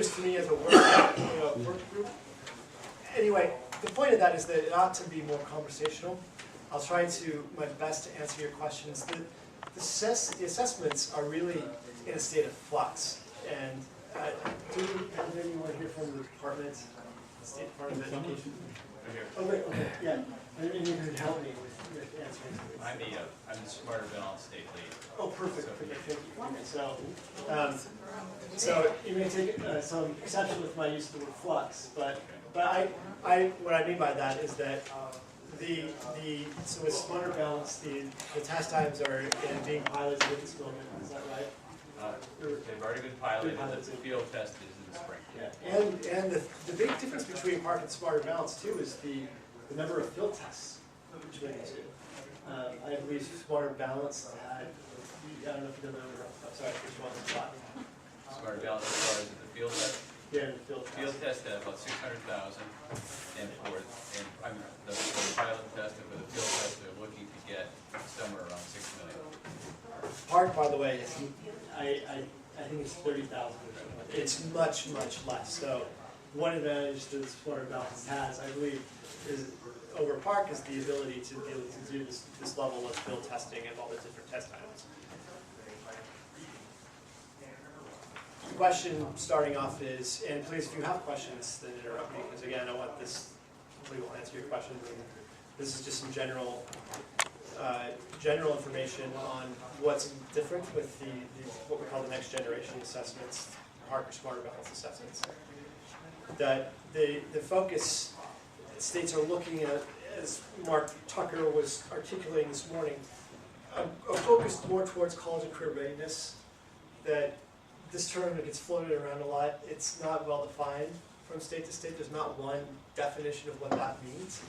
appears to me as a work group. Anyway, the point of that is that it ought to be more conversational. I'll try to my best to answer your questions. The assessments are really in a state of flux. And does anyone here from the department, State Department of Education? Oh, great, okay, yeah. Maybe you could help me with answering. I'm the Smarter Balance State Lead. Oh, perfect. Thank you. Okay, so you may take some exception with my use of the word flux, but what I mean by that is that so with Smarter Balance, the test times are being piloted at this moment. Is that right? They've already been piloted. The field test is in the spring. Yeah. And the big difference between Park and Smarter Balance too is the number of field tests between the two. I believe Smarter Balance had, I don't know if you know the number. I'm sorry, which one was what? Smarter Balance as far as the field test. Yeah, the field test. Field test had about 600,000, and the pilot test and for the field test they're looking to get somewhere around 6 million. Park, by the way, I think it's 30,000 or something. It's much less. So one advantage that Smarter Balance has, I believe, is over Park is the ability to be able to do this level of field testing and all the different test items. The question starting off is, and please, if you have questions, then interrupt me, because again, I want this, we will answer your questions, and this is just some general information on what's different with what we call the next generation assessments, Park or Smarter Balance assessments. That the focus states are looking at, as Mark Tucker was articulating this morning, a focus more towards college and career readiness. That this term gets floated around a lot. It's not well defined from state to state. There's not one definition of what that means.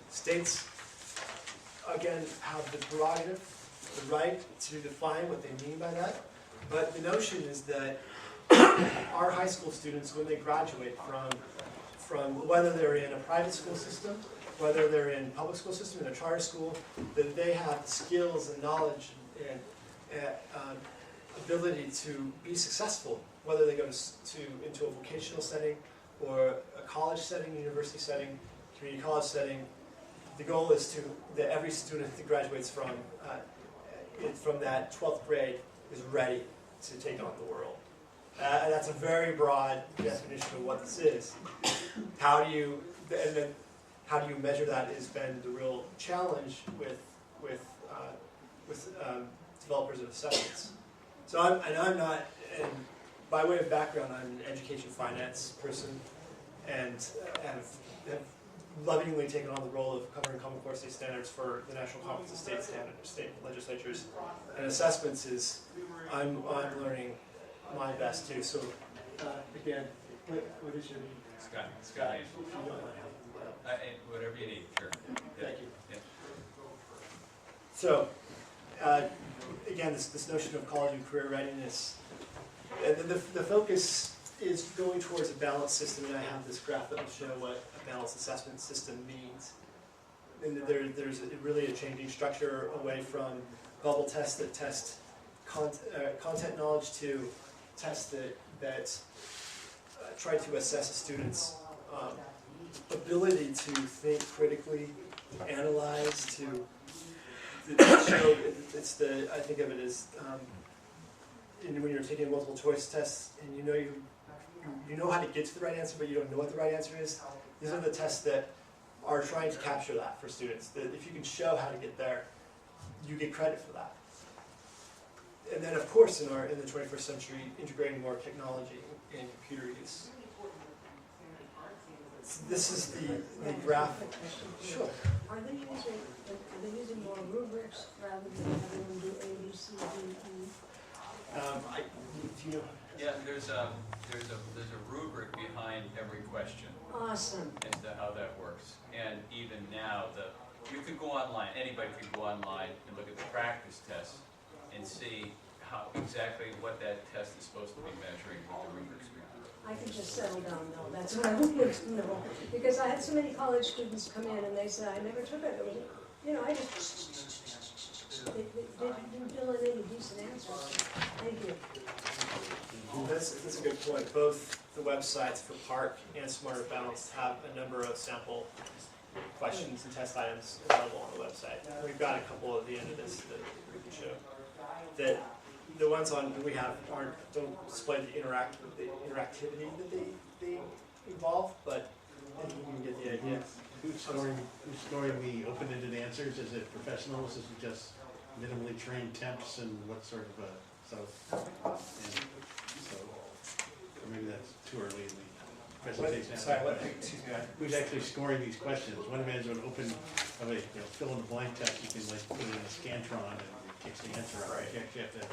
States, again, have the prerogative, the right to define what they mean by that. But the notion is that our high school students, when they graduate from whether they're in a private school system, whether they're in public school system, in a charter school, that they have the skills and knowledge and ability to be successful, whether they go into a vocational setting or a college setting, university setting, community college setting. The goal is that every student that graduates from that 12th grade is ready to take on the world. That's a very broad definition of what this is. How do you measure that has been the real challenge with developers of assessments. So I'm not, and by way of background, I'm an education finance person, and have lovingly taken on the role of covering Common Core state standards for the National Conference of State Legislatures. And assessments is, I'm learning my best too. So again, what is your name? Scott. If you don't mind. Whatever you need, sure. Thank you. Yeah. So, again, this notion of college and career readiness, and the focus is going towards a balanced system, and I have this graph that will show what a balanced assessment system means. And there's really a changing structure away from bubble tests that test content knowledge to tests that try to assess a student's ability to think critically, analyze, to show. I think of it as when you're taking multiple choice tests, and you know how to get to the right answer, but you don't know what the right answer is. These are the tests that are trying to capture that for students. That if you can show how to get there, you get credit for that. And then, of course, in the 21st century, integrating more technology in computer use. This is the graph. Sure. Are they using more rubrics rather than having them do A, B, C, D, E? Do you know? Yeah, there's a rubric behind every question. Awesome. As to how that works. And even now, you could go online. Anybody could go online and look at the practice test and see exactly what that test is supposed to be measuring with the rubrics. I can just settle down now. That's what I wanted to know. Because I had so many college students come in and they said, I never took it. It was, I just, they didn't fill in any decent answers. Thank you. That's a good point. Both the websites for Park and Smarter Balanced have a number of sample questions and test items available on the website. We've got a couple at the end of this that we can show. That the ones on we have don't display the interactivity that they involve, but I think you can get the idea. Who's scoring the open-ended answers? Is it professionals? Is it just minimally trained temps? And what sort of or maybe that's too early in the presentation. Excuse me. Who's actually scoring these questions? One of them is an open, fill in the blank test. You can like put it in a Scantron and it kicks the answer out. Right. You actually have to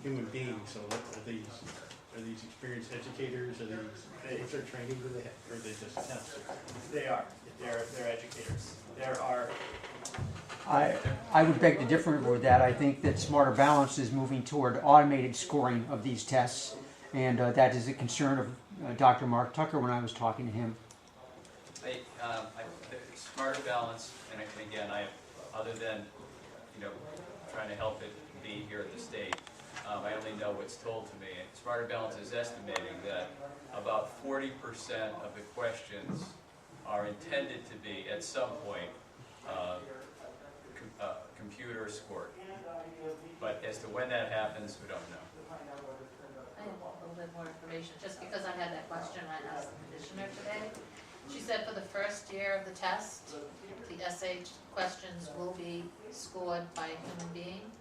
human beings. So are these experienced educators? What's their training do they have? Or are they just temps? They are. They're educators. There are. I would beg to differ with that. I think that Smarter Balance is moving toward automated scoring of these tests, and that is a concern of Dr. Mark Tucker when I was talking to him. Smarter Balance, and again, other than trying to help it be here at the state, I only know what's told to me. And Smarter Balance is estimating that about 40% of the questions are intended to be, at some point, computer scored. But as to when that happens, we don't know. I have a little bit more information. Just because I had that question, I asked the commissioner today. She said for the first year of the test, the essay questions will be scored by a human being.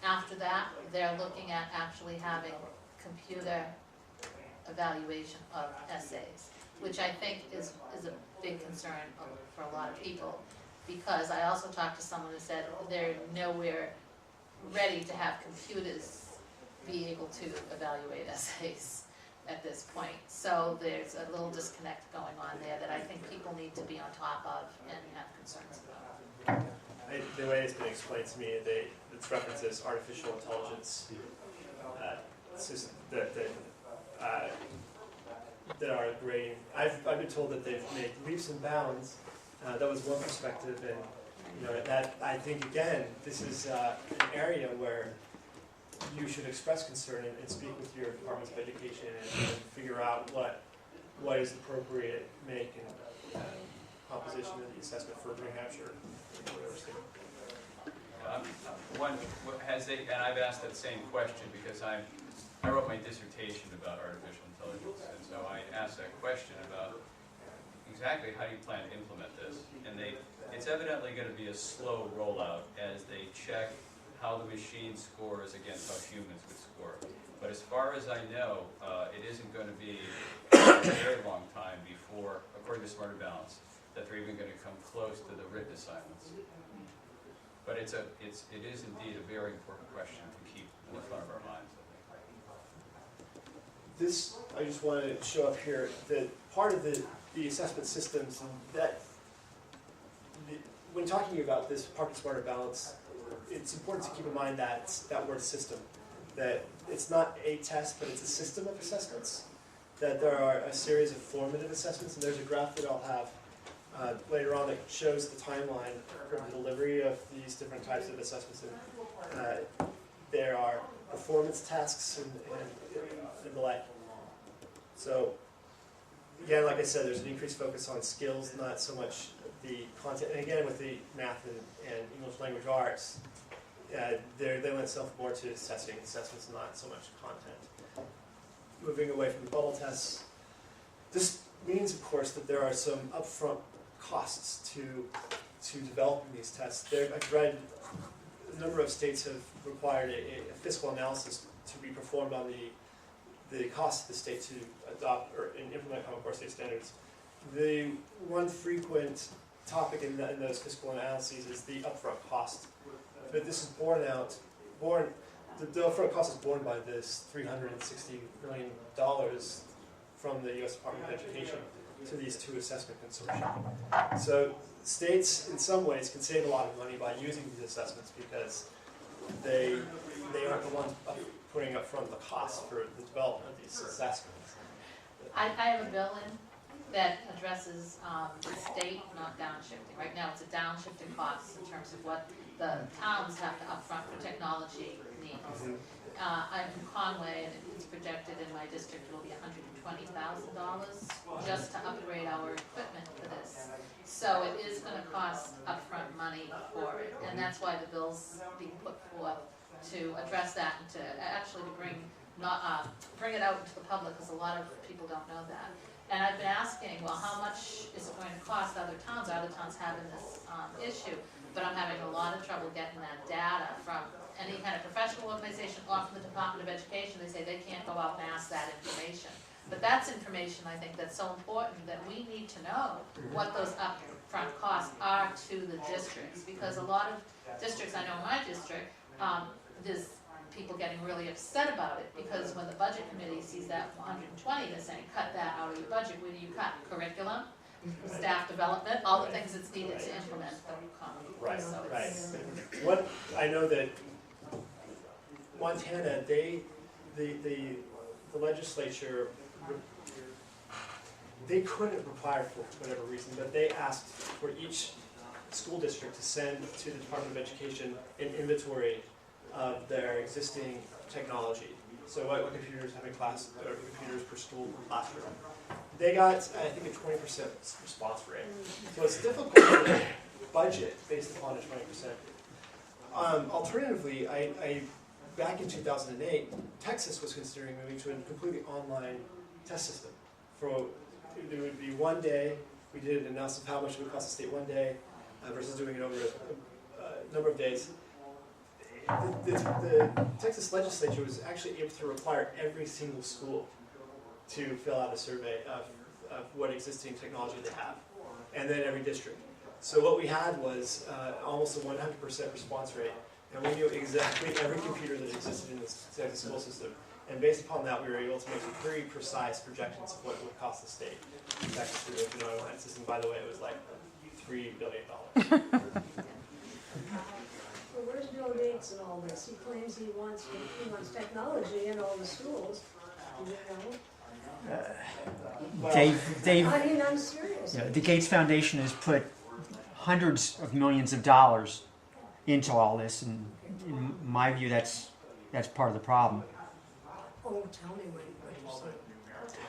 After that, they're looking at actually having computer evaluation of essays, which I think is a big concern for a lot of people. Because I also talked to someone who said they're nowhere ready to have computers be able to evaluate essays at this point. So there's a little disconnect going on there that I think people need to be on top of and have concerns about. The way it's been explained to me, it references artificial intelligence systems that are grading. I've been told that they've made leaps and bounds. That was one perspective, and that I think again, this is an area where you should express concern and speak with your departments of education and figure out what is appropriate make and composition of the assessment for New Hampshire University. And I've asked that same question because I wrote my dissertation about artificial intelligence, and so I asked that question about exactly how do you plan to implement this? And it's evidently going to be a slow rollout as they check how the machine scores against how humans would score. But as far as I know, it isn't going to be a very long time before, according to Smarter Balance, that they're even going to come close to the written assignments. But it is indeed a very important question to keep in the front of our minds, I think. I just want to show up here that part of the assessment systems when talking about this Park and Smarter Balance, it's important to keep in mind that word system, that it's not a test, but it's a system of assessments, that there are a series of formative assessments, and there's a graph that I'll have later on that shows the timeline for the delivery of these different types of assessments. And there are performance tasks and the like. So again, like I said, there's an increased focus on skills, not so much the content. And again, with the math and English language arts, they lend themselves more to assessing assessments, not so much content. Moving away from the bubble tests, this means, of course, that there are some upfront costs to developing these tests. I've read a number of states have required a fiscal analysis to be performed on the cost of the state to adopt or implement Common Core state standards. The one frequent topic in those fiscal analyses is the upfront cost. But this is the upfront cost is borne by this $360 million from the U.S. Department of Education to these two assessment consortia. So states, in some ways, can save a lot of money by using these assessments because they aren't the ones putting up front the cost for the development of these assessments. I have a bill in that addresses the state not downshifting. Right now, it's a downshifting cost in terms of what the towns have to upfront for technology needs. I'm from Conway, and it's projected in my district it'll be $120,000 just to upgrade our equipment for this. So it is going to cost upfront money for it, and that's why the bill's being put forth to address that and to actually to bring it out to the public, because a lot of people don't know that. And I've been asking, well, how much is it going to cost other towns? Are other towns having this issue? But I'm having a lot of trouble getting that data from any kind of professional organization or from the Department of Education. They say they can't go out and ask that information. But that's information, I think, that's so important that we need to know what those upfront costs are to the districts. Because a lot of districts, I know in my district, there's people getting really upset about it, because when the budget committee sees that 120, they're saying, cut that out of your budget. Where do you cut? Curriculum, staff development, all the things that's needed to implement the common. Right, So right. it's, What, I know that Montana, the legislature, they couldn't apply for whatever reason, but they asked for each school district to send to the Department of Education an inventory of their existing technology. So what computers have in class, or computers per school, per classroom. They got, I think, a 20% response rate. So it's difficult to budget based upon a 20%. Alternatively, back in 2008, Texas was considering moving to a completely online test system. There would be one day, we did an analysis of how much it would cost the state one day versus doing it over a number of days. The Texas legislature was actually able to require every single school to fill out a survey of what existing technology they have, and then every district. So what we had was almost a 100% response rate, and we knew exactly every computer that existed in the Texas school system. And based upon that, we were able to make very precise projections of what it would cost the state. Texas to move to an online system, by the way, it was like $3 billion. Well, where's Bill Gates in all this? He claims he wants technology in all the schools. You know? Well, Dave, I mean, I'm serious. the Gates Foundation has put hundreds of millions of dollars into all this, and in my view, that's part of the problem. Oh, tell me what you say.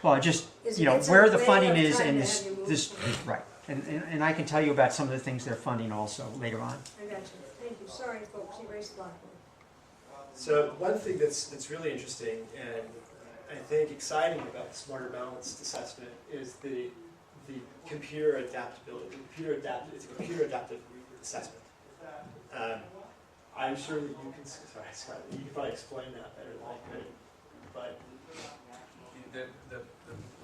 Well, just Is where it the way funding of is, trying and to have you move? this right, and I can tell you about some of the things they're funding also later on. I got you. Thank you. Sorry, folks. Erase Blackboard. So one thing that's really interesting and I think exciting about the Smarter Balanced assessment is the computer adaptability. It's a computer adaptive assessment. I'm sure that you can. Sorry, Scott. You can probably explain that better than I could. But The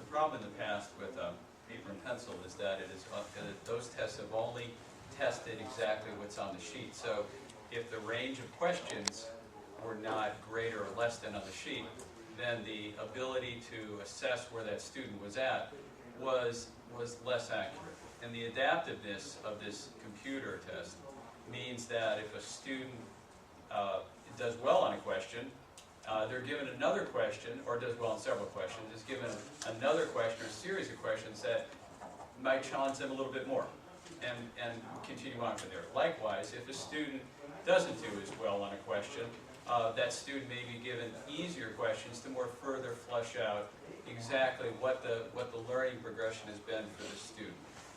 problem in the past with paper and pencil is that it is those tests have only tested exactly what's on the sheet. So if the range of questions were not greater or less than on the sheet, then the ability to assess where that student was at was less accurate. And the adaptiveness of this computer test means that if a student does well on a question, they're given another question, or does well on several questions, is given another question or series of questions that might challenge them a little bit more and continue on from there. Likewise, if a student doesn't do as well on a question, that student may be given easier questions to more further flesh out exactly what the learning progression has been for the student,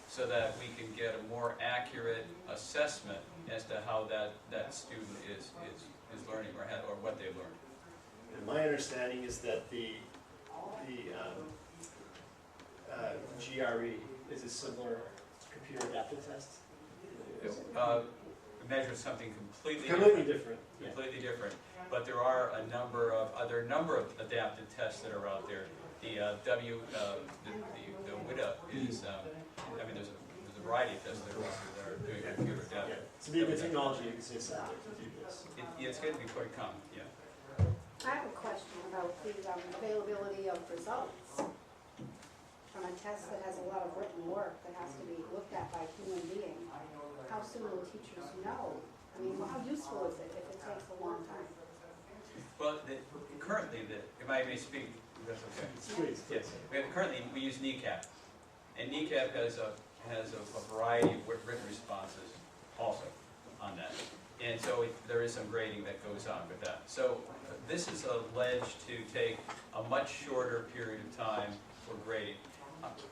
so that we can get a more accurate assessment as to how that student is learning or what they learned. and my understanding is that the GRE is a similar computer adaptive test. It measures something completely Different. Yeah. completely different. But there are a number of adaptive tests that are out there. The WIDA is there's a variety of tests that are doing computer adaptive. Yeah. So the technology you can say is out there to do this. It's going to be quite common. Yeah. I have a question about the availability of results from a test that has a lot of written work that has to be looked at by a human being. How soon will teachers know? I mean, how useful is it if it takes a long time? Well, currently, if I may speak, that's okay. Please, yes. Currently, we use NECAP, And NECAP has a variety of written responses also on that. And so there is some grading that goes on with that. So this is alleged to take a much shorter period of time for grading.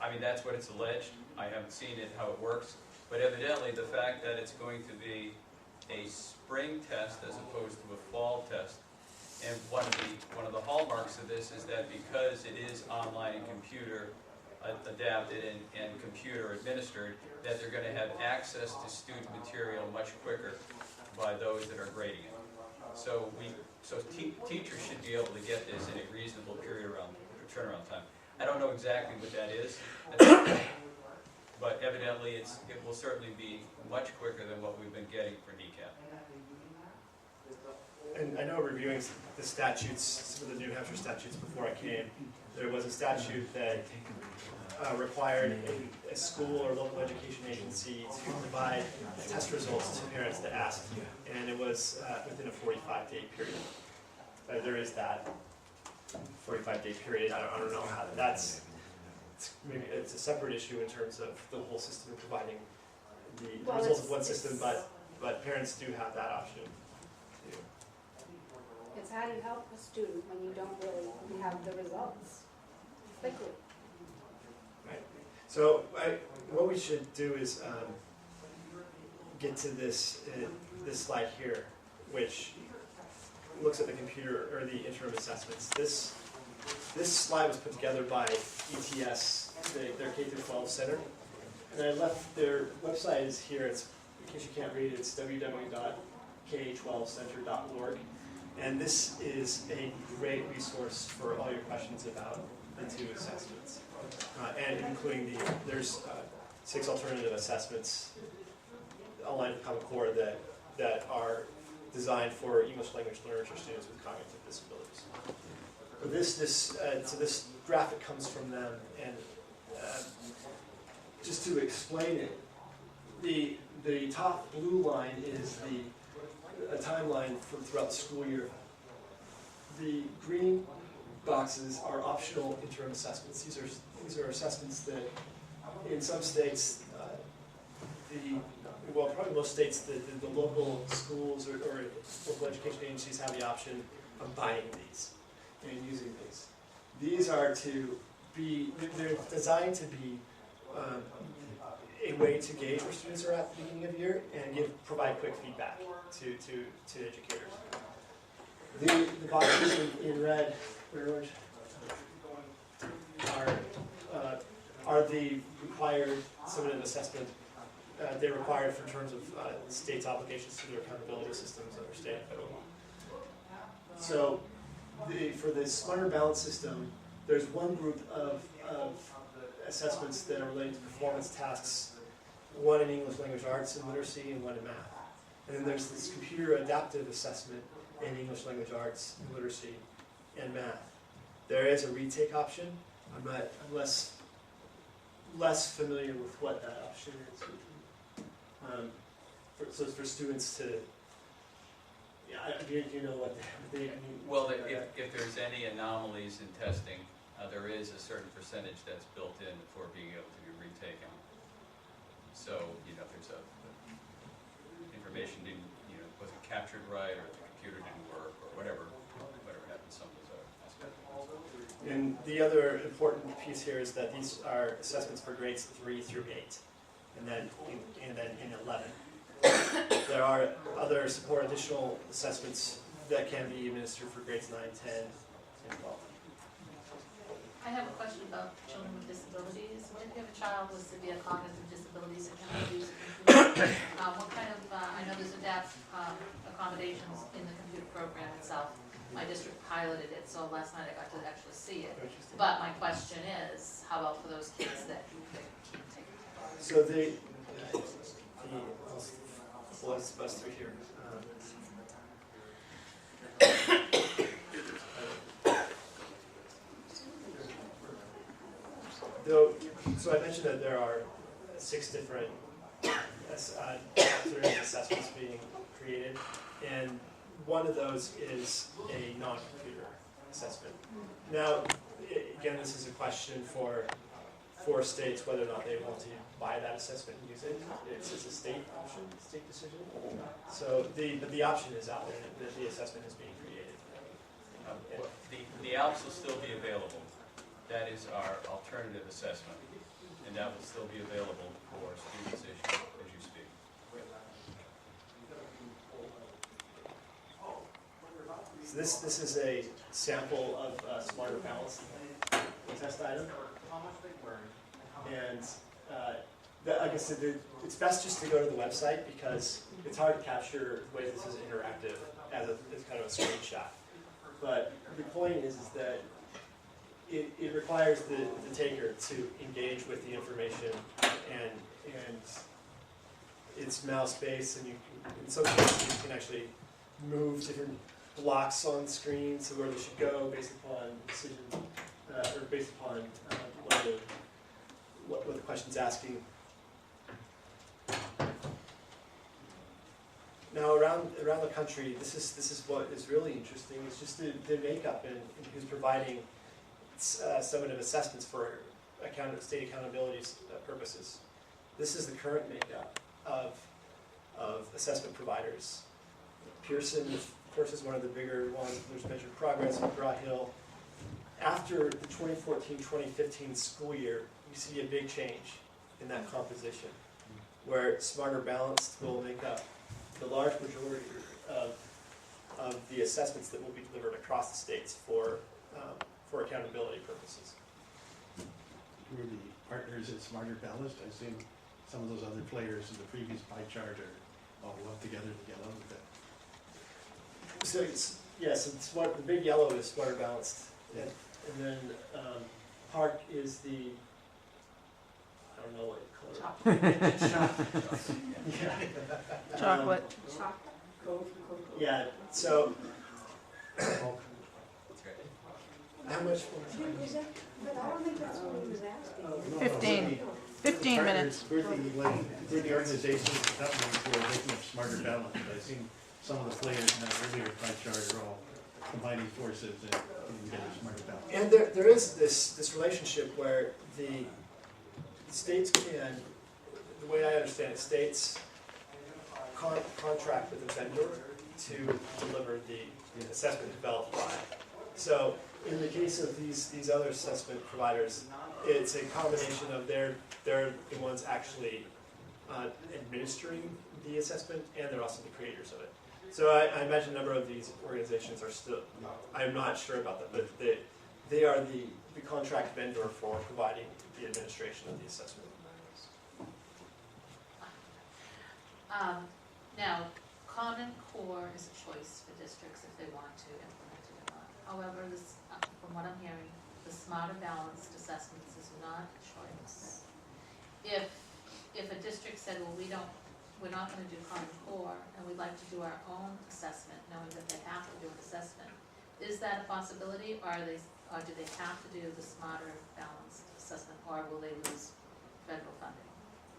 I mean, that's what it's alleged. I haven't seen it, how it works. But evidently, the fact that it's going to be a spring test as opposed to a fall test, and one of the hallmarks of this is that because it is online and computer adapted and computer administered, that they're going to have access to student material much quicker by those that are grading it. So teachers should be able to get this in a reasonable turnaround time. I don't know exactly what that is, but evidently it will certainly be much quicker than what we've been getting for NECAP. And I know reviewing the statutes, some of the New Hampshire statutes before I came, there was a statute that required a school or local education agency to provide test results to parents that asked, and it was within a 45-day period. There is that 45-day period. I don't know how maybe it's a separate issue in terms of the whole system providing the results of one system, but parents do have that option. It's how do you help a student when you don't really have the results quickly? Right. So what we should do is get to this slide here, which looks at the computer or the interim assessments. This slide was put together by ETS, their K-12 center, and I left their website is here. It's, in case you can't read it, it's www.k12center.org. And this is a great resource for all your questions about the two assessments, and including there's 6 alternative assessments online for Common Core that are designed for English language learners or students with cognitive disabilities. So this graphic comes from them, and just to explain it, the top blue line is a timeline throughout the school year. The green boxes are optional interim assessments. These are assessments that, in some states, probably most states, the local schools or local education agencies have the option of buying these and using these. These are they're designed to be a way to gauge where students are at the beginning of the year and provide quick feedback to educators. The boxes in red or orange are the required summative assessment. They're required for terms of the state's obligations to their accountability systems under state and federal law. So for the Smarter Balance system, there's one group of assessments that are related to performance tasks, one in English language arts and literacy and one in math. And then there's this computer adaptive assessment in English language arts and literacy and math. There is a retake option. I'm less familiar with what that option is. So it's for students to, do you know what they mean? Well, if there's any anomalies in testing, there is a certain percentage that's built in for being able to be retaken. So, if there's information wasn't captured right, or the computer didn't work, or whatever happens, some of those other aspects. And the other important piece here is that these are assessments for grades 3 through 8, and then in 11. There are other support additional assessments that can be administered for grades 9, 10, and 12. I have a question about children with disabilities. What if you have a child with severe cognitive disabilities that cannot use a computer? What kind of, I know there's accommodations in the computer program itself. My district piloted it, so last night I got to actually see it. But my question is, how about for those kids that can't take it? So let's bust through here. So I mentioned that there are 6 different assessments being created, and one of those is a non-computer assessment. Now, again, this is a question for for states whether or not they want to buy that assessment and use it. It's a state option, state decision. So but the option is out there, that the assessment is being created. The ALPS will still be available. That is our alternative assessment, and that will still be available for students as you speak. So this is a sample of Smarter Balance test item. And like I said, it's best just to go to the website because it's hard to capture the way this is interactive as kind of a screenshot. But the point is that it requires the taker to engage with the information, and it's mouse-based, and in some cases you can actually move different blocks on the screen to where they should go based upon decision, or based upon what the question's asking. Now around the country, this is what is really interesting. It's just the makeup and who's providing summative assessments for state accountability purposes. This is the current makeup of assessment providers. Pearson, of course, is one of the bigger ones. There's Measured Progress, McGraw-Hill. After the 2014-2015 school year, you see a big change in that composition, where Smarter Balanced will make up the large majority of the assessments that will be delivered across the states for accountability purposes. Who are the partners at Smarter Balanced? I assume some of those other players in the previous pie chart are all lumped together to get on with it. So the big yellow is Smarter Balanced, and then Park is the, I don't know what color. Chocolate. Yeah. So how much? Is that, but I don't think that's what he was asking. 15 minutes. Who are the organizations and companies who are making up Smarter Balanced? I've seen some of the players in that earlier pie chart are all combining forces and putting together Smarter Balanced. And there is this relationship where the states can, the way I understand it, states contract with a vendor to deliver the assessment developed by. So in the case of these other assessment providers, it's a combination of they're the ones actually administering the assessment, and they're also the creators of it. So I imagine a number of these organizations are still, I'm not sure about them, but they are the contract vendor for providing the administration of the assessment. Now, Common Core is a choice for districts if they want to implement it or not. However, this, from what I'm hearing, the Smarter Balanced assessments is not a choice. If a district said, well, we're not going to do Common Core, and we'd like to do our own assessment, knowing that they have to do an assessment, is that a possibility, or do they have to do the Smarter Balanced assessment, or will they lose federal funding?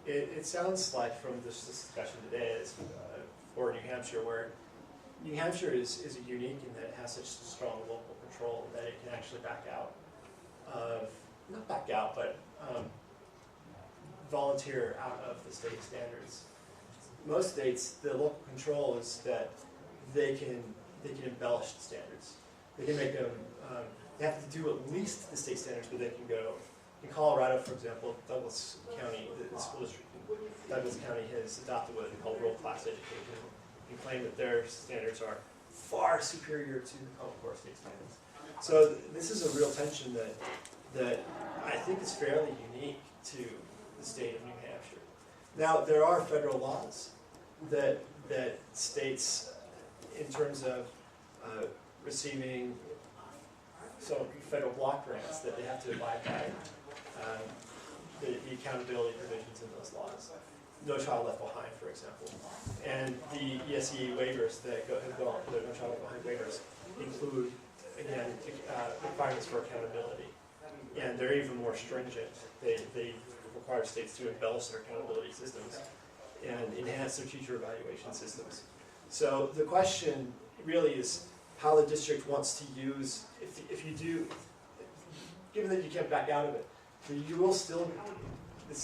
It sounds like from this discussion today, for New Hampshire, where New Hampshire is unique in that it has such strong local control that it can actually back out of, not back out, but volunteer out of the state standards. Most states, the local control is that they can embellish the standards. They can make them, they have to do at least the state standards, but they can go. In Colorado, for example, Douglas County, the school district in Douglas County has adopted what they call world-class education and claim that their standards are far superior to the Common Core state standards. So this is a real tension that I think is fairly unique to the state of New Hampshire. Now, there are federal laws that states, in terms of receiving some federal block grants, that they have to abide by the accountability provisions in those laws. No Child Left Behind, for example. And the ESE waivers that have gone, the No Child Left Behind waivers, include, again, requirements for accountability. And they're even more stringent. They require states to embellish their accountability systems and enhance their teacher evaluation systems. So the question really is how the district wants to use, if you do, given that you can't back out of it, So you will still, the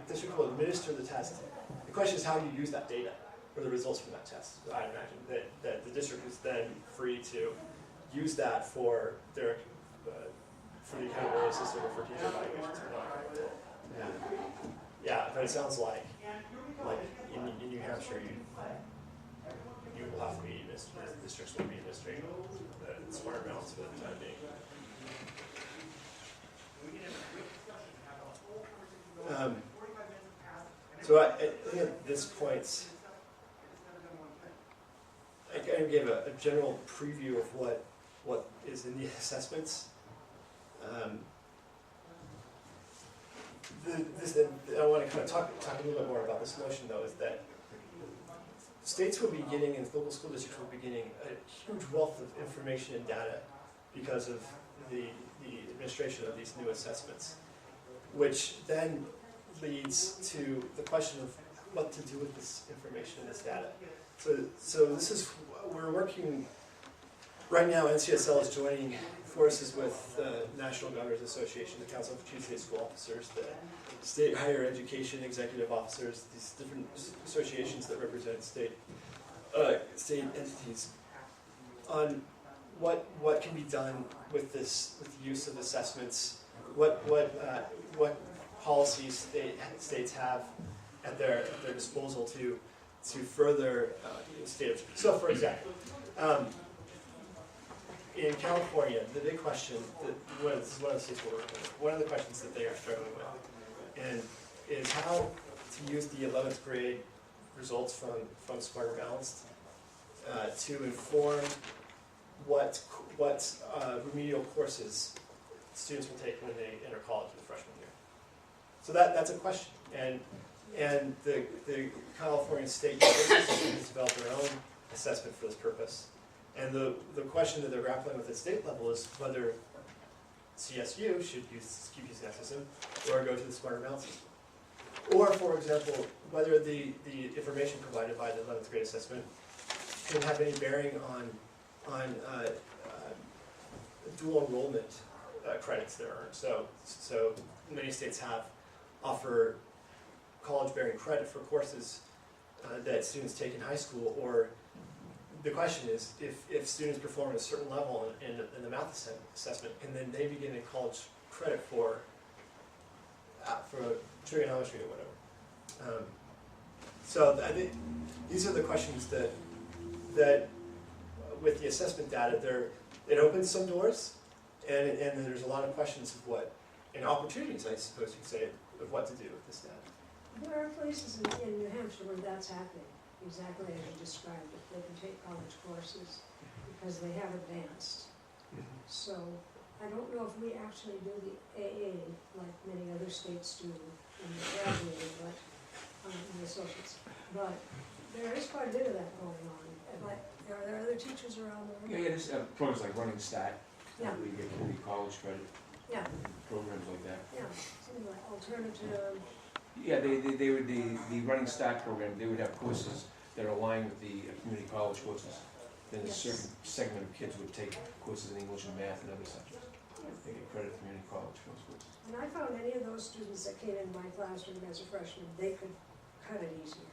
district will administer the test. The question is how you use that data or the results from that test. So I imagine that the district is then free to use that for their for the accountability system or for teacher evaluations or not. Yeah, but it sounds like in New Hampshire, you will have to be, the districts will be administering the smart balance for the time being. So I think at this point, I kind of gave a general preview of what is in the assessments. I want to kind of talk a little bit more about this notion, though, is that states will be getting, and local school districts will be getting a huge wealth of information and data because of the administration of these new assessments, which then leads to the question of what to do with this information and this data. So this is, we're working, right now NCSL is joining forces with the National Governors Association, the Council of Chief State School Officers, the State Higher Education Executive Officers, these different associations that represent state entities, on what can be done with this, with the use of assessments, what policies states have at their disposal to further state of. So, for example, in California, the big question that this is one of the states we're working with, one of the questions that they are struggling with, and is how to use the 11th grade results from Smarter Balanced to inform what remedial courses students will take when they enter college in the freshman year. So that's a question, and the California State University has developed their own assessment for this purpose. And the question that they're grappling with at state level is whether CSU should keep using that system or go to the Smarter Balance system. Or, for example, whether the information provided by the 11th grade assessment can have any bearing on dual enrollment credits that are earned. So many states offer college-bearing credit for courses that students take in high school, or the question is, if students perform at a certain level in the math assessment, can then they be given college credit for trigonometry or whatever? So I think these are the questions that with the assessment data, it opens some doors, and then there's a lot of questions of and opportunities, I suppose you could say, of what to do with this data. There are places in New Hampshire where that's happening, exactly as you described it. They can take college courses because they have advanced. So I don't know if we actually do the AA like many other states do in the graduating, but in the associates. But there is quite a bit of that going on. Are there other teachers around the room? Yeah, there's programs like Running Stat, Yeah. where you get community college credit, Yeah, programs like that. yeah, something like alternative. Yeah, they would, the Running Stat program, they would have courses that are aligned with the community college courses. Then a Yes. certain segment of kids would take courses in English and math and other subjects. They get credit from community college for those courses. And I found any of those students that came in my classroom as a freshman, they could cut it easier.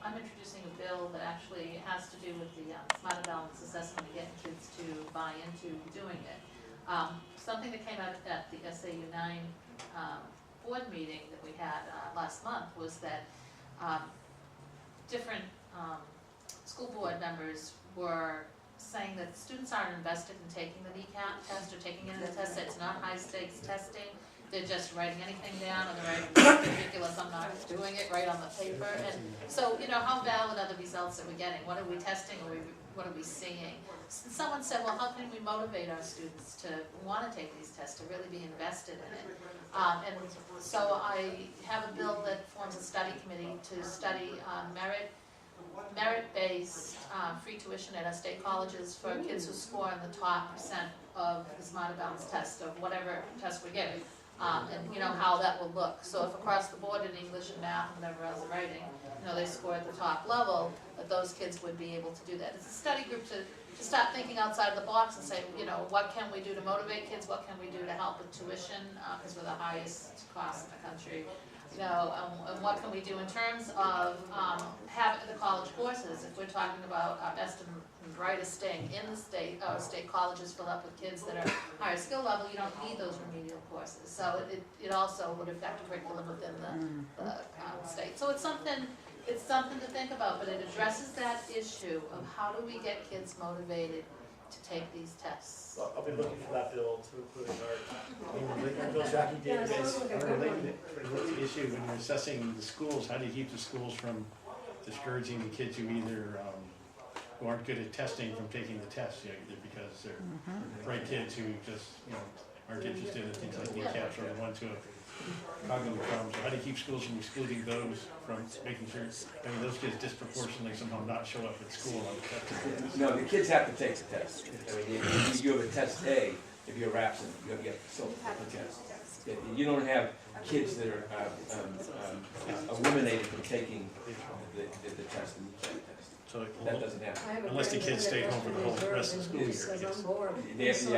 I'm introducing a bill that actually has to do with the Smarter Balance assessment and getting kids to buy into doing it. Something that came out at the SAU 9 board meeting that we had last month was that different school board members were saying that students aren't invested in taking the NECAP test or taking any of the tests. It's not high stakes testing. They're just writing anything down, and they're writing ridiculous, I'm not doing it, right on the paper. And so, how valid are the results that we're getting? What are we testing, or what are we seeing? Someone said, well, how can we motivate our students to want to take these tests, to really be invested in it? And so I have a bill that forms a study committee to study merit-based free tuition at our state colleges for kids who score in the top % of the Smarter Balance test, of whatever test we're getting. And how that will look. So if across the board in English and math and whatever else writing, they score at the top level, that those kids would be able to do that. It's a study group to to start thinking outside the box and say, you know, what can we do to motivate kids, what can we do to help with tuition, because we're the highest cost in the country, you know, and what can we do in terms of having the college courses, if we're talking about our best and brightest staying in the state, state colleges fill up with kids that are higher skill level, you don't need those remedial courses, so it also would affect curriculum within the state, so it's something to think about, but it addresses that issue of how do we get kids motivated to take these tests. Well, I'll be looking for that bill to include our bill tracking database. Related issue, when you're assessing the schools, how do you keep the schools from discouraging the kids who either, who aren't good at testing from taking the test, you know, either because they're bright kids who just, you know, aren't interested in things like kneecaps or the ones who have cognitive problems. So how do you keep schools from excluding those from making sure, I mean, those kids disproportionately somehow not show up at school on the test? No, the kids have to take the test. I mean, if you have a test A, if you're absent, you have to still take the test. You don't have kids that are eliminated from taking the test and the test. So That doesn't happen. unless the kids stay home for the whole rest of the school year, I guess. You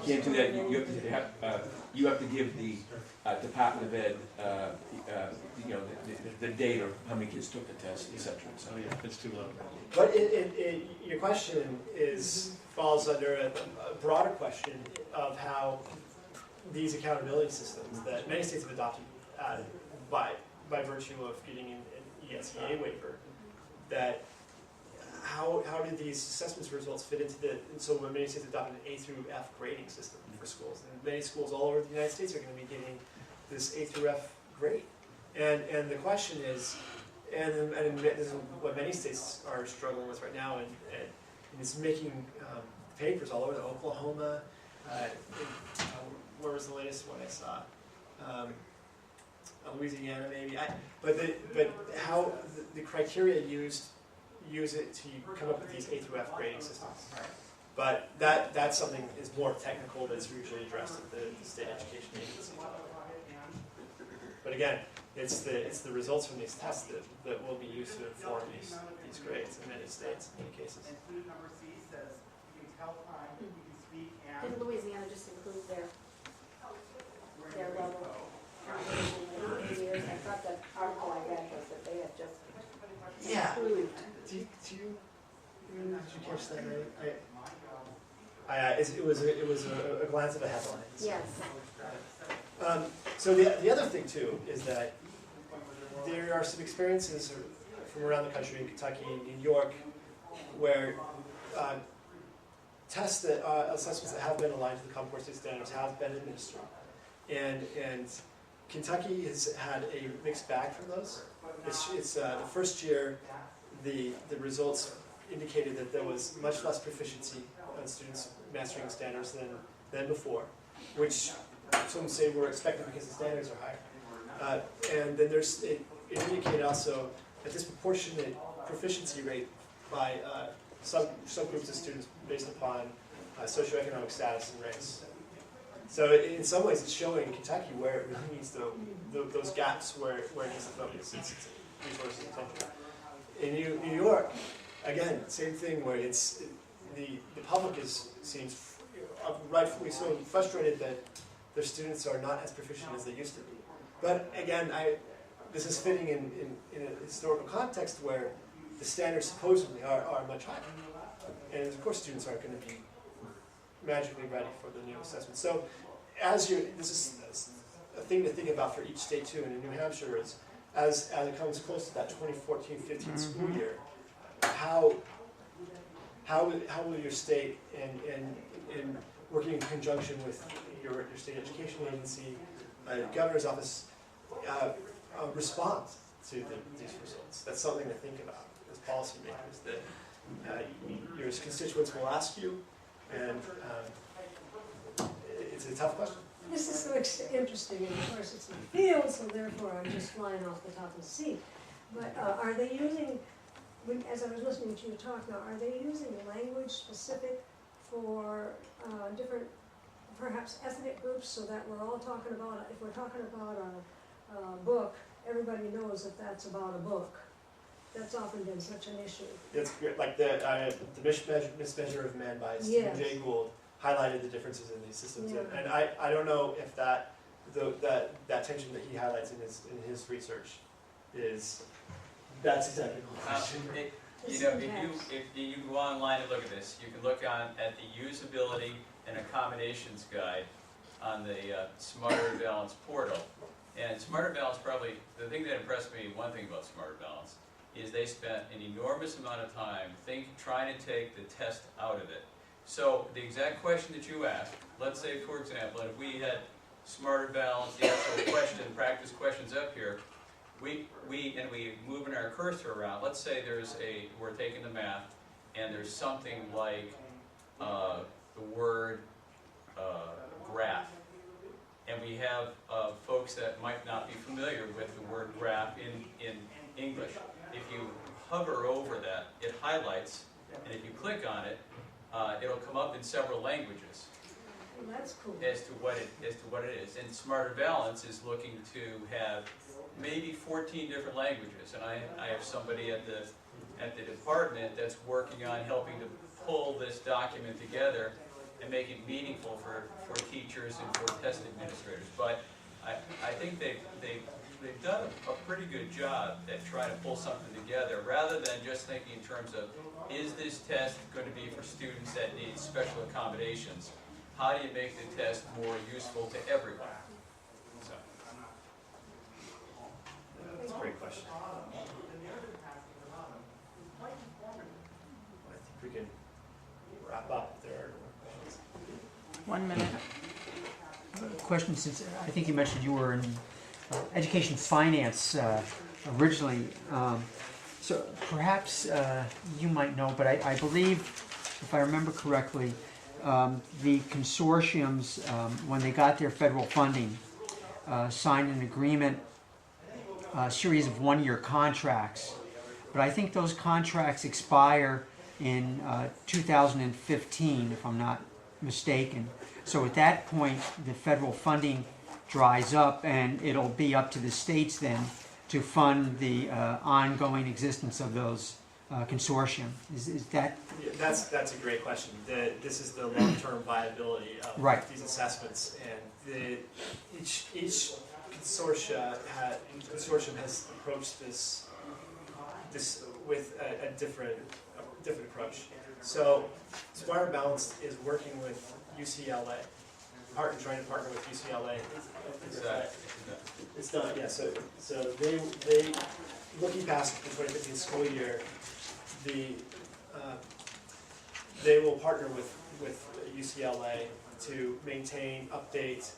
can't do that. You have to give the Department of Ed, you know, the date of how many kids took the test, et cetera, et So cetera. yeah, it's too low. But your question falls under a broader question of how these accountability systems that many states have adopted by virtue of getting an ESEA waiver, that how did these assessments results fit into so when many states adopted an A through F grading system for schools, and many schools all over the United States are going to be getting this A through F grade, and the question is, and this is what many states are struggling with right now, and it's making papers all over the Oklahoma, where was the latest one I saw? Louisiana maybe. But how the criteria use it to come up with these A through F grading systems. But that's something is more technical that's usually addressed at the state education agency. But again, it's the results from these tests that will be used to inform these grades in many states, in many cases. Didn't Louisiana just include their level? Years? I thought the article I read was that they had just Yeah. improved. Did you catch that right? It was a glance at the headlines. Yes. So the other thing too is that there are some experiences from around the country, in Kentucky, New York, where tests that assessments that have been aligned to the Common Core State standards have been administered, and Kentucky has had a mixed bag from those. It's the first year, the results indicated that there was much less proficiency on students mastering standards than before, which some say were expected because the standards are higher. And then it indicated also a disproportionate proficiency rate by subgroups of students based upon socioeconomic status and race. So in some ways, it's showing in Kentucky where it really needs those gaps where it needs to focus its resources and attention. In New York, again, same thing where it's the public seems rightfully so frustrated that their students are not as proficient as they used to be. But again, this is fitting in a historical context where the standards supposedly are much higher, and of course, students aren't going to be magically ready for the new assessment. So, this is a thing to think about for each state too. And in New Hampshire, is as it comes close to that 2014-15 school year, how will your state and working in conjunction with your state education agency, governor's office, respond to these results? That's something to think about as policymakers. That your constituents will ask you. And it's a tough question. This is so interesting, and of course it's in the field, so therefore I'm just flying off the top of the seat. But are they using, as I was listening to you talk now, are they using language specific for different, perhaps ethnic groups, so that we're all talking about, if we're talking about a book, everybody knows that that's about a book. That's often been such an issue. It's great, like the mismeasure of men by Stephen Jay Yes. Gould highlighted the differences in these systems, Yeah. and I don't know if that tension that he highlights in his research is, that's exactly the question. You know, if you go online and look at this, you can look at the usability and accommodations guide on the Smarter Balance portal. And Smarter Balance probably, the thing that impressed me, one thing about Smarter Balance, is they spent an enormous amount of time trying to take the test out of it. So the exact question that you asked, let's say for example, if we had Smarter Balance, the actual practice questions up here, we moving our cursor around, let's say we're taking the math, and there's something like the word graph. And we have folks that might not be familiar with the word graph in English. If you hover over that, it highlights, and if you click on it, it'll come up in several languages Well, that's cool. as to what it is. And Smarter Balance is looking to have maybe 14 different languages, and I have somebody at the department that's working on helping to pull this document together and make it meaningful for teachers and for test administrators. But I think they've done a pretty good job at trying to pull something together, rather than just thinking in terms of, is this test going to be for students that need special accommodations? How do you make the test more useful to everyone? So. That's a great question. I think we can wrap up if there are more questions. 1 minute. Question, since I think you mentioned you were in education finance originally, so perhaps you might know, but I believe, if I remember correctly, the consortiums, when they got their federal funding, signed an agreement, a series of one-year contracts. But I think those contracts expire in 2015, if I'm not mistaken. So at that point, the federal funding dries up, and it'll be up to the states then to fund the ongoing existence of those consortium. Is that? Yeah, that's a great question. This is the long-term viability of Right. these assessments, and each consortium has approached this with a different approach. So Smarter Balance is working with UCLA, trying to partner with UCLA. It's done, yeah. So they looking past the 2015 school year, they will partner with UCLA to maintain, update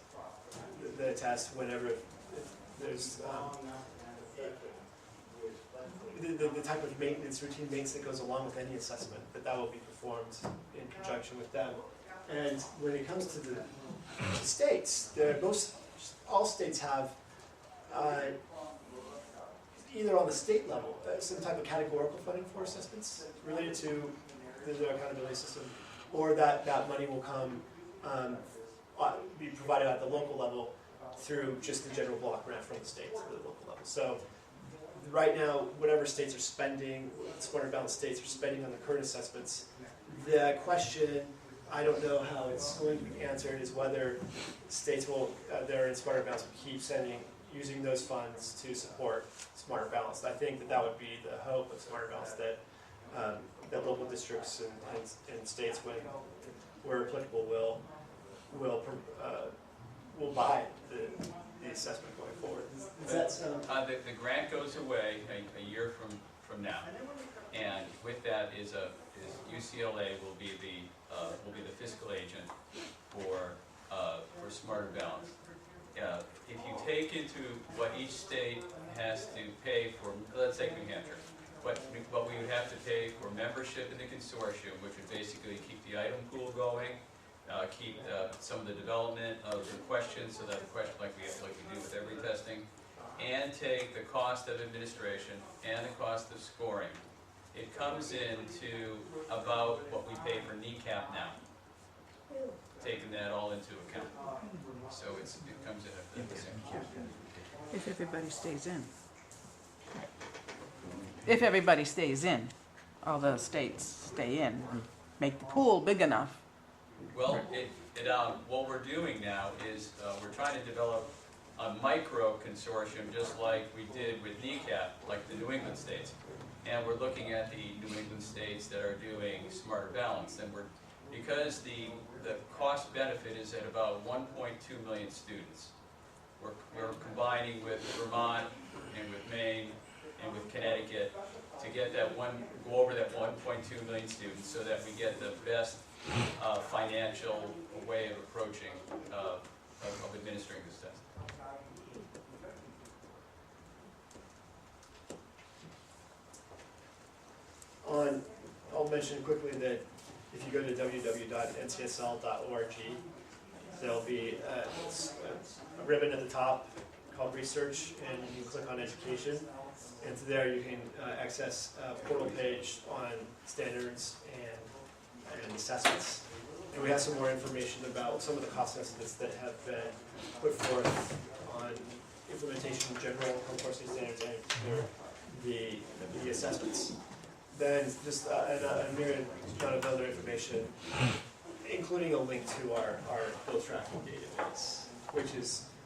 the test whenever there's the type of maintenance, routine maintenance that goes along with any assessment, that will be performed in conjunction with them. And when it comes to the states, all states have either on the state level some type of categorical funding for assessments related to the accountability system, or that money will come be provided at the local level through just the general block grant from the state to the local level. So right now, whatever states are spending, Smarter Balance states are spending on the current assessments, the question, I don't know how it's going to be answered, is whether states will, they're in Smarter Balance, will keep using those funds to support Smarter Balance. I think that would be the hope of Smarter Balance, that local districts and states, where applicable, will buy the assessment going forward. Does that sound? The grant goes away a year from now, and with that is UCLA will be the fiscal agent for Smarter Balance. If you take into what each state has to pay for, let's say New Hampshire, what we would have to pay for membership in the consortium, which would basically keep the item pool going, keep some of the development of the questions, so that the question like we do with every testing, and take the cost of administration and the cost of scoring. It comes into about what we pay for kneecap now, taking that all into account. So it comes in at the same. If everybody stays in. if everybody stays in, all the states stay in, make the pool big enough. Well, what we're doing now is we're trying to develop a micro consortium, just like we did with NECAP, like the New England states. And we're looking at the New England states that are doing Smarter Balance. And because the cost benefit is at about 1.2 million students. We're combining with Vermont and with Maine and with Connecticut to get go over that 1.2 million students so that we get the best financial way of approaching, of administering this test. I'll mention quickly that if you go to www.ncsl.org, there'll be a ribbon at the top called Research, and you can click on Education. And to there you can access a portal page on standards and assessments. And we have some more information about some of the cost estimates that have been put forth on implementation in general, course standards, and the assessments. Then just a myriad amount of other information, including a link to our bill tracking database,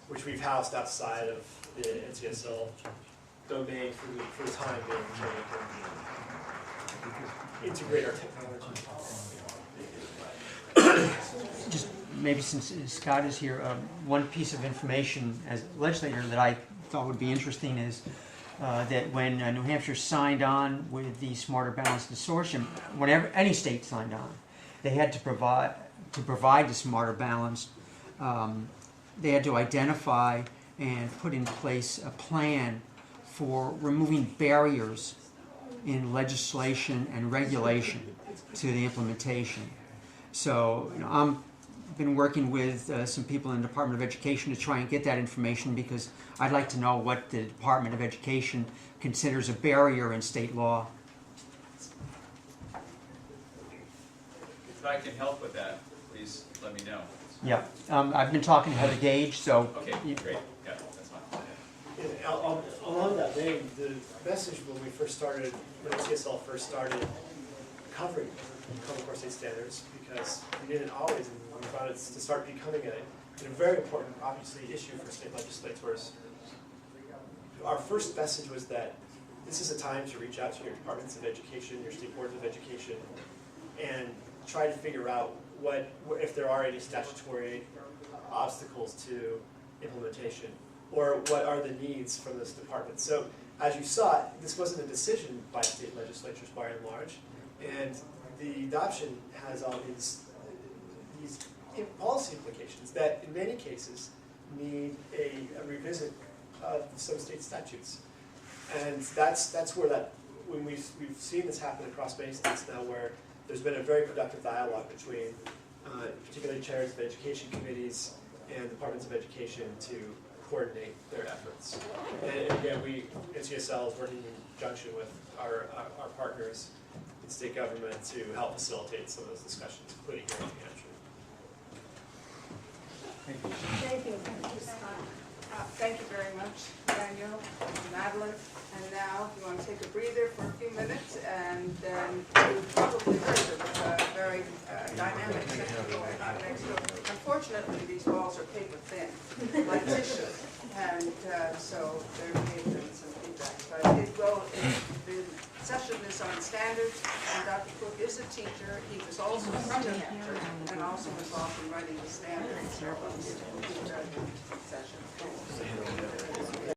which we've housed outside of the NCSL domain for the time being, so we can integrate our technology. Just maybe since Scott is here, one piece of information as a legislator that I thought would be interesting is that when New Hampshire signed on with the Smarter Balance Consortium, whenever any state signed on, they had to provide the Smarter Balance. They had to identify and put in place a plan for removing barriers in legislation and regulation to the implementation. So, I've been working with some people in the Department of Education to try and get that information, because I'd like to know what the Department of Education considers a barrier in state law. If I can help with that, please let me know. Yeah, I've been talking to Heather Gage, so... Okay, great. Yeah, that's fine. And along that vein, the message when NCSL first started covering Common Core State Standards, because we didn't always, and we found it to start becoming a very important, obviously, issue for state legislators. Our first message was that this is a time to reach out to your departments of education, your state boards of education, and try to figure out if there are any statutory obstacles to implementation, or what are the needs from this department. So, as you saw, this wasn't a decision by state legislatures by and large, and the adoption has all these policy implications that, in many cases, need a revisit of some state statutes. And that's where when we've seen this happen across many states now, where there's been a very productive dialogue between particularly chairs of education committees and departments of education to coordinate their efforts. And again, NCSL is working in conjunction with our partners in state government to help facilitate some of those discussions, including here in New Hampshire. Thank you. Thank you, Scott. Thank you very much, Daniel, Madeline. And now, if you want to take a breather for a few minutes, and then you've probably heard of a very dynamic session going on next door. Unfortunately, these walls are paper thin, like tissue, and so there may have been some feedback. But the session is on standards, and Dr. Cook is a teacher. He was also from New Hampshire and also involved in writing the standards. Session.